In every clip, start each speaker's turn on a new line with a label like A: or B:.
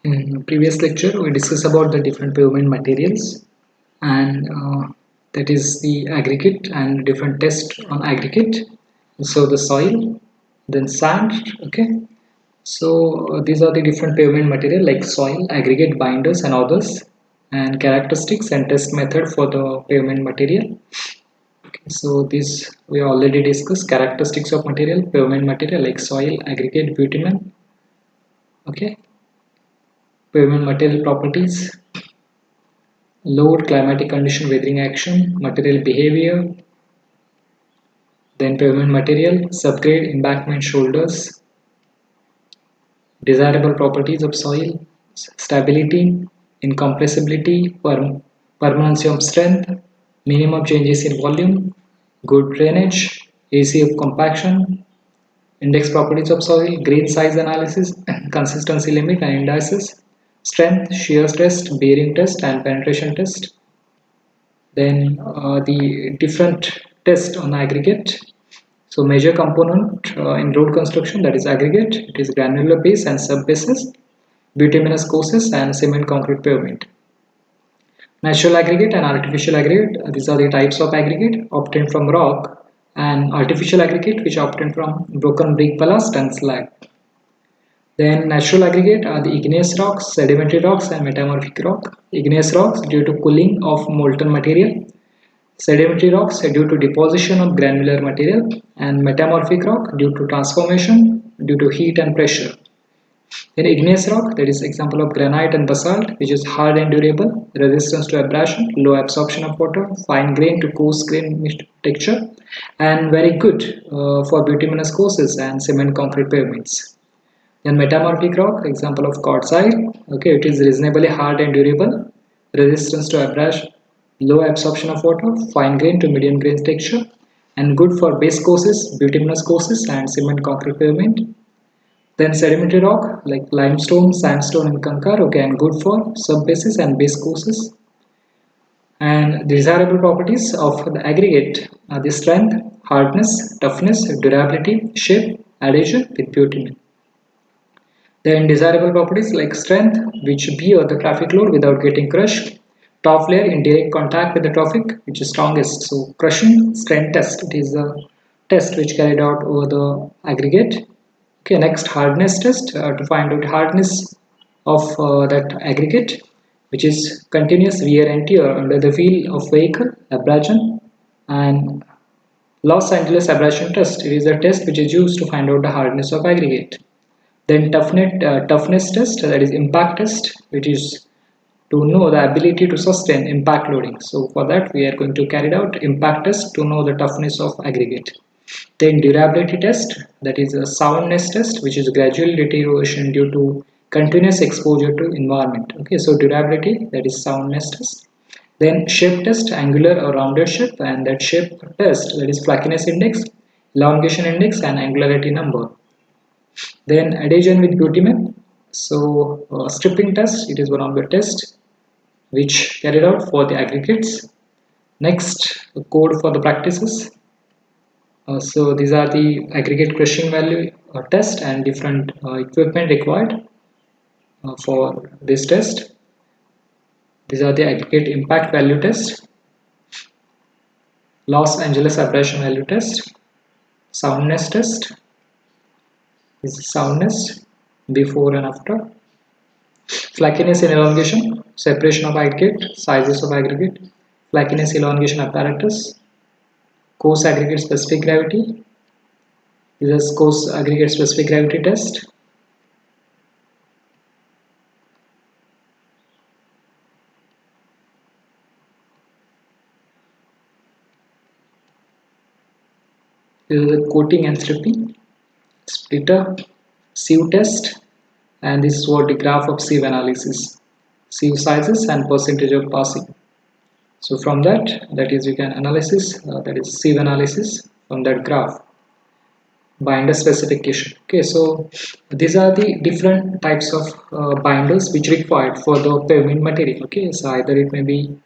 A: In previous lecture, we discussed about the different pavement materials, and that is the aggregate and different tests on aggregate. So the soil, then sand. Okay. So these are the different pavement material like soil, aggregate, binders, and others, and characteristics and test method for the pavement material. Okay, so this we already discussed characteristics of material, pavement material like soil, aggregate, bitumen. Okay, pavement material properties, load, climatic condition, weathering action, material behavior, then pavement material, subgrade, embankment, shoulders, desirable properties of soil, stability, incompressibility, permanency of strength, minimum changes in volume, good drainage, AC of compaction, index properties of soil, grain size analysis, consistency limit and indices, strength, shear test, bearing test and penetration test. Then the different test on aggregate. So major component in road construction, that is aggregate, it is granular base and sub bases, bituminous courses and cement concrete pavement. Natural aggregate and artificial aggregate, these are the types of aggregate obtained from rock, and artificial aggregate which are obtained from broken brick ballast and slag. Then natural aggregate are the igneous rocks, sedimentary rocks and metamorphic rock. Igneous rocks due to cooling of molten material, sedimentary rocks due to deposition of granular material, and metamorphic rock due to transformation due to heat and pressure. Then igneous rock, that is example of granite and basalt, which is hard and durable, resistance to abrasion, low absorption of water, fine grain to coarse grain texture, and very good for bituminous courses and cement concrete pavements. Then metamorphic rock, example of quartzite, okay, it is reasonably hard and durable, resistance to abrasion, low absorption of water, fine grain to medium grain texture, and good for base courses, bituminous courses, and cement concrete pavement. Then sedimentary rock like limestone, sandstone, and kankar, okay, and good for subbases and base courses. And desirable properties of the aggregate are the strength, hardness, toughness, durability, shape, adhesion with bitumen. Then desirable properties like strength, which bear the traffic load without getting crushed. Top layer in direct contact with the traffic, which is strongest. So crushing strength test, it is a test which carried out over the aggregate. Okay, next hardness test to find out hardness of that aggregate, which is continuous wear and tear under the wheel of vehicle, abrasion, and Los Angeles abrasion test. It is a test which is used to find out the hardness of aggregate. Then toughness test, that is impact test, which is to know the ability to sustain impact loading. So for that we are going to carry out impact test to know the toughness of aggregate. Then durability test, that is a soundness test, which is gradual deterioration due to continuous exposure to environment. Okay, so durability, that is soundness test. Then shape test, angular or rounded shape, and that shape test, that is flakiness index, elongation index, and angularity number. Then adhesion with bitumen. So stripping test, it is one of the tests which carried out for the aggregates. Next, code for the practices. So these are the aggregate crushing value test and different equipment required for this test. These are the aggregate impact value test, Los Angeles abrasion value test, soundness test. This is soundness before and after. Flakiness and elongation, separation of aggregate, sizes of aggregate, flakiness elongation apparatus, coarse aggregate specific gravity. This is coarse aggregate specific gravity test. This is the coating and stripping, splitter, sieve test, and this is what the graph of sieve analysis, sieve sizes and percentage of passing. So from that is you can analysis, that is sieve analysis from that graph. Binder specification. Okay, so these are the different types of binders which required for the pavement material. Okay, so either it may be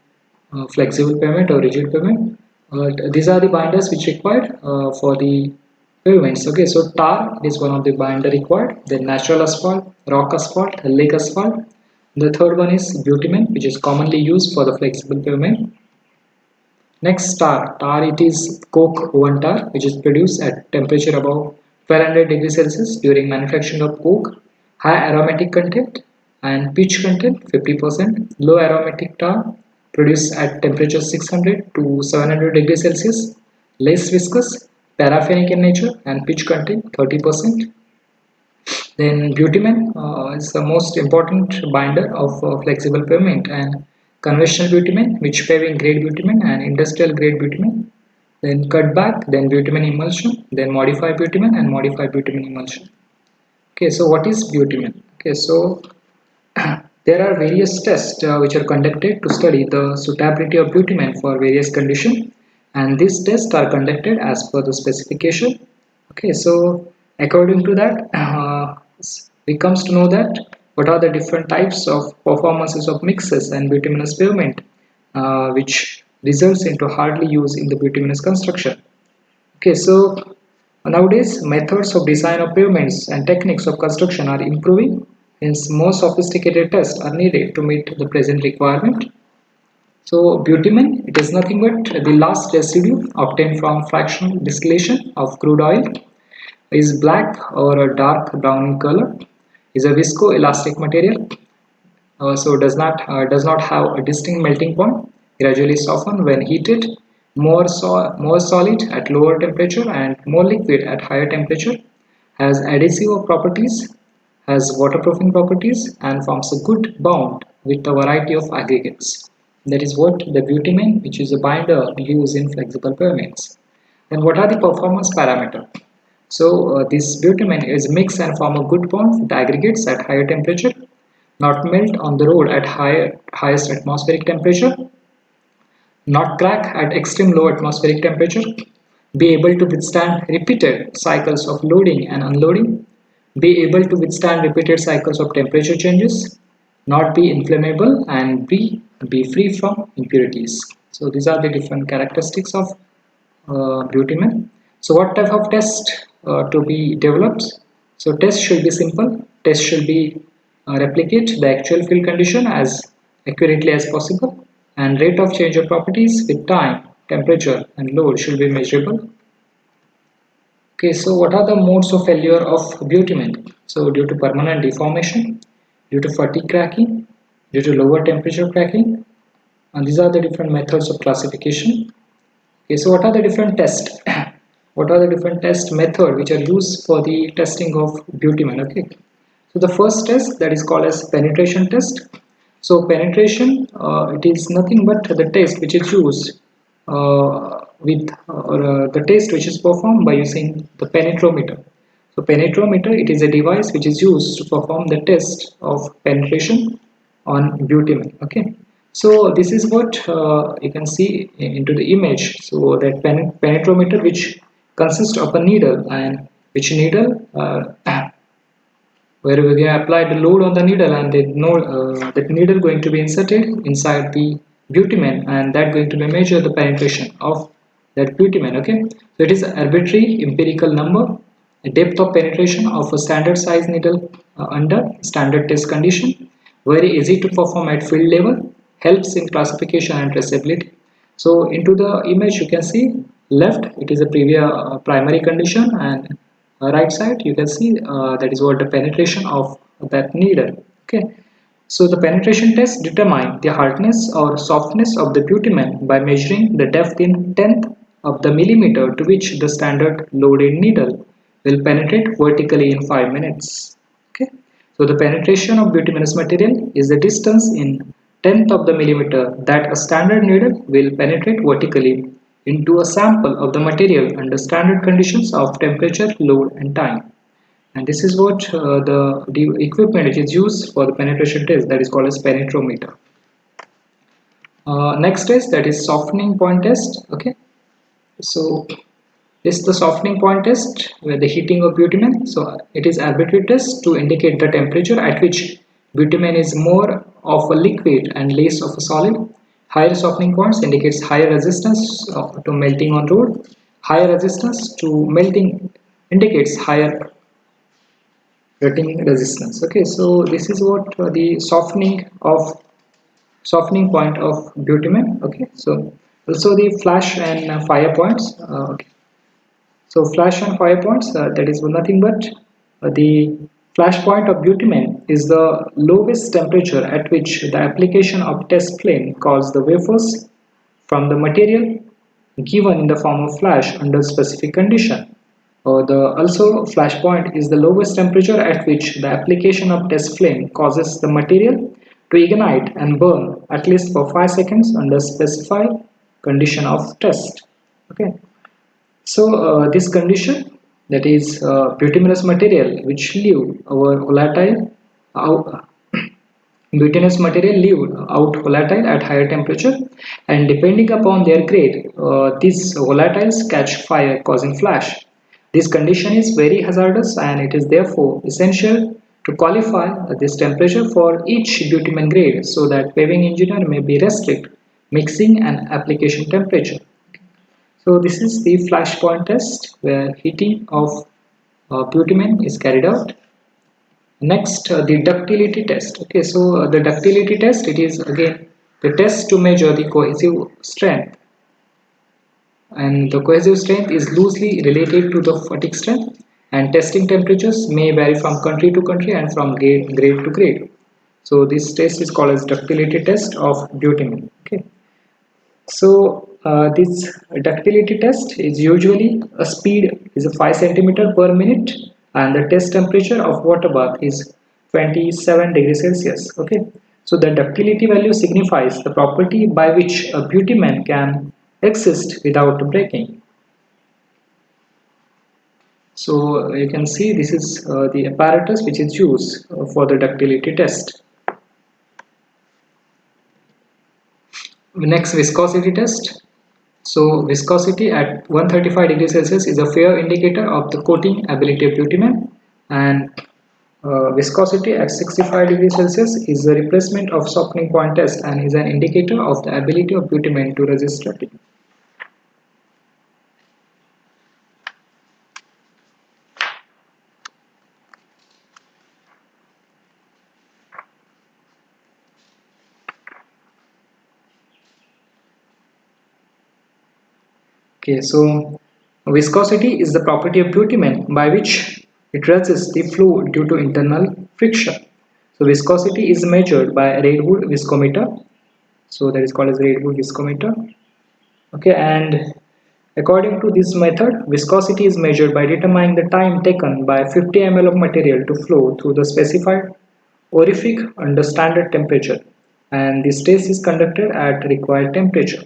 A: flexible pavement or rigid pavement. These are the binders which required for the pavements. Okay, so tar is one of the binder required. Then natural asphalt, rock asphalt, lake asphalt, The third one is bitumen, which is commonly used for the flexible pavement. Next, tar. Tar, it is coke oven tar, which is produced at temperature above 1200 degrees Celsius during manufacturing of coke. High aromatic content and pitch content 50%. Low aromatic tar produced at temperature 600 to 700 degrees Celsius. Less viscous, paraffinic in nature and pitch content 30%. Then bitumen is the most important binder of flexible pavement, and conventional bitumen, which paving grade bitumen and industrial grade bitumen. Then cutback, then bitumen emulsion, then modified bitumen and modified bitumen emulsion. Okay, so what is bitumen? Okay, so there are various tests which are conducted to study the suitability of bitumen for various conditions, and these tests are conducted as per the specification. Okay, so according to that, we comes to know that what are the different types of performances of mixes and bituminous pavement, which results into hardly use in the bituminous construction. Okay, so nowadays methods of design of pavements and techniques of construction are improving, hence more sophisticated tests are needed to meet the present requirement. So bitumen, it is nothing but the last residue obtained from fractional distillation of crude oil, is black or a dark brown in color, is a viscoelastic material, so does not have a distinct melting point, gradually soften when heated, more solid at lower temperature and more liquid at higher temperature, has adhesive properties, has waterproofing properties, and forms a good bond with a variety of aggregates. That is what the bitumen, which is a binder used in flexible pavements. And what are the performance parameters? So this bitumen is mix and form a good bond with aggregates at higher temperature, not melt on the road at highest atmospheric temperature, not crack at extreme low atmospheric temperature, be able to withstand repeated cycles of loading and unloading, be able to withstand repeated cycles of temperature changes, not be inflammable, and be free from impurities. So these are the different characteristics of bitumen. So what type of test to be developed? So test should be simple. Test should be replicate the actual field condition as accurately as possible, and rate of change of properties with time, temperature and load should be measurable. Okay, so what are the modes of failure of bitumen? So due to permanent deformation, due to fatigue cracking, due to lower temperature cracking, and these are the different methods of classification. Okay, so what are the different tests? What are the different test method which are used for the testing of bitumen? Okay, so the first test, that is called as penetration test. So penetration, it is nothing but the test which is used the test which is performed by using the penetrometer. So penetrometer, it is a device which is used to perform the test of penetration on bitumen. Okay, so this is what you can see into the image. So that penetrometer, which consists of a needle, and which needle where we apply the load on the needle, and that needle going to be inserted inside the bitumen, and that going to be measure the penetration of that bitumen. Okay, so it is an arbitrary empirical number, a depth of penetration of a standard size needle under standard test condition, very easy to perform at field level, helps in classification and traceability. So into the image you can see, left it is a previous primary condition, and right side you can see that is what the penetration of that needle. Okay, so the penetration test determine the hardness or softness of the bitumen by measuring the depth in tenth of the millimeter to which the standard loaded needle will penetrate vertically in 5 minutes. Okay, so the penetration of bituminous material is the distance in tenth of the millimeter that a standard needle will penetrate vertically into a sample of the material under standard conditions of temperature, load and time. And this is what the equipment which is used for the penetration test, that is called as penetrometer. Next test, that is softening point test. Okay, so this is the softening point test where the heating of bitumen. So it is arbitrary test to indicate the temperature at which bitumen is more of a liquid and less of a solid. Higher softening points indicates higher resistance to melting on road. Higher resistance to melting indicates higher rutting resistance. Okay, so this is what the softening point of bitumen. Okay, so also the flash and fire points. Okay. So flash and fire points, that is nothing but the flash point of bitumen is the lowest temperature at which the application of test flame causes the wafers from the material given in the form of flash under specific condition. The also flash point is the lowest temperature at which the application of test flame causes the material to ignite and burn at least for 5 seconds under specified condition of test. Okay. So this condition, that is bituminous material which leave our volatile out, bituminous material leave out volatile at higher temperature, and depending upon their grade, these volatiles catch fire causing flash. This condition is very hazardous and it is therefore essential to qualify this temperature for each bitumen grade so that paving engineer may be restrict mixing and application temperature. So this is the flash point test where heating of bitumen is carried out. Next, the ductility test. Okay, so the ductility test, it is again the test to measure the cohesive strength, and the cohesive strength is loosely related to the fatigue strength, and testing temperatures may vary from country to country and from grade to grade. So this test is called as ductility test of bitumen. Okay. So this ductility test is usually a speed is a 5 centimeter per minute, and the test temperature of water bath is 27 degrees Celsius. Okay. So the ductility value signifies the property by which a bitumen can exist without breaking. So you can see this is the apparatus which is used for the ductility test. Next, viscosity test. So viscosity at 135 degrees Celsius is a fair indicator of the coating ability of bitumen, and viscosity at 65 degrees Celsius is a replacement of softening point test and is an indicator of the ability of bitumen to resist rutting. Okay, so viscosity is the property of bitumen by which it resists the flow due to internal friction. So viscosity is measured by Redwood viscometer. So that is called as Redwood viscometer. Okay, and according to this method, viscosity is measured by determining the time taken by 50 ml of material to flow through the specified orifice under standard temperature, and this test is conducted at required temperature.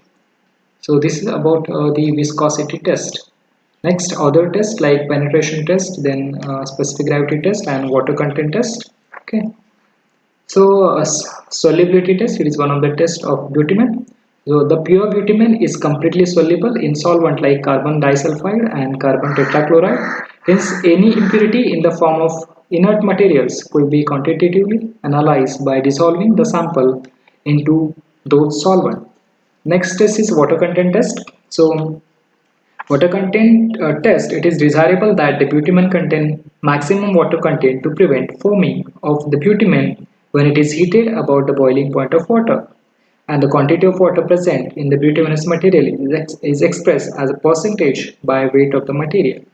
A: So this is about the viscosity test. Next, other tests like penetration test, then specific gravity test and water content test. Okay. So solubility test, it is one of the tests of bitumen. So the pure bitumen is completely soluble in solvent like carbon disulfide and carbon tetrachloride. Hence, any impurity in the form of inert materials could be quantitatively analyzed by dissolving the sample into those solvent. Next test is water content test. So water content test, it is desirable that the bitumen contain maximum water content to prevent foaming of the bitumen when it is heated above the boiling point of water, and the quantity of water present in the bituminous material is expressed as a percentage by weight of the material.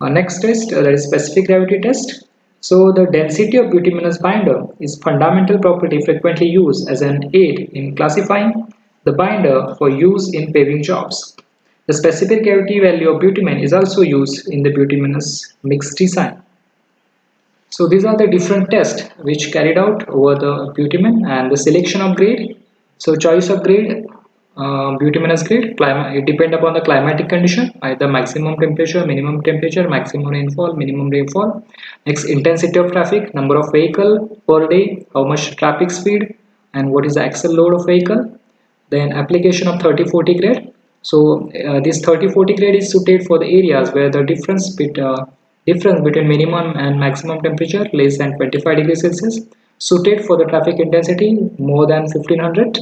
A: Next test, that is specific gravity test. So the density of bituminous binder is fundamental property frequently used as an aid in classifying the binder for use in paving jobs. The specific gravity value of bitumen is also used in the bituminous mix design. So these are the different tests which carried out over the bitumen and the selection of grade. So choice of grade, bituminous grade, climate, it depends upon the climatic condition, either maximum temperature, minimum temperature, maximum rainfall, minimum rainfall. Next, intensity of traffic, number of vehicle per day, how much traffic speed, and what is the axle load of vehicle. Then application of 30-40 grade. So this 30-40 grade is suited for the areas where the difference between minimum and maximum temperature less than 25 degrees Celsius, suited for the traffic intensity more than 1500,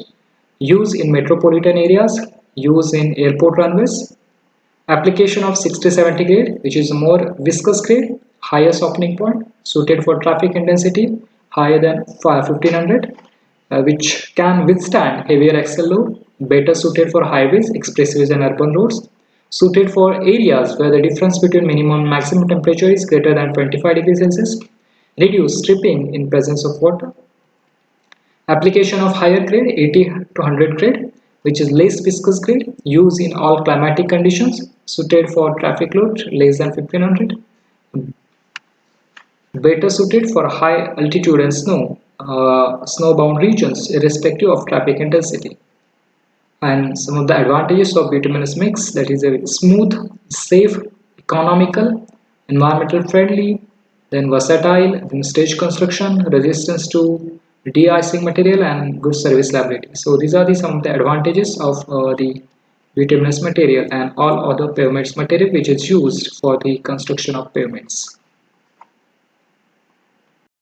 A: use in metropolitan areas, use in airport runways. Application of 60-70 grade, which is more viscous grade, higher softening point, suited for traffic intensity higher than 1500, which can withstand heavier axle load, better suited for highways, expressways and urban roads, suited for areas where the difference between minimum and maximum temperature is greater than 25 degrees Celsius, reduce stripping in presence of water. Application of higher grade 80 to 100 grade, which is less viscous grade, used in all climatic conditions, suited for traffic load less than 1500, better suited for high altitude and snowbound regions irrespective of traffic intensity. And some of the advantages of bituminous mix, that is a smooth, safe, economical, environmental friendly, then versatile, then stage construction, resistance to de-icing material and good service liability. So these are some of the advantages of the bituminous material and all other pavements material which is used for the construction of pavements.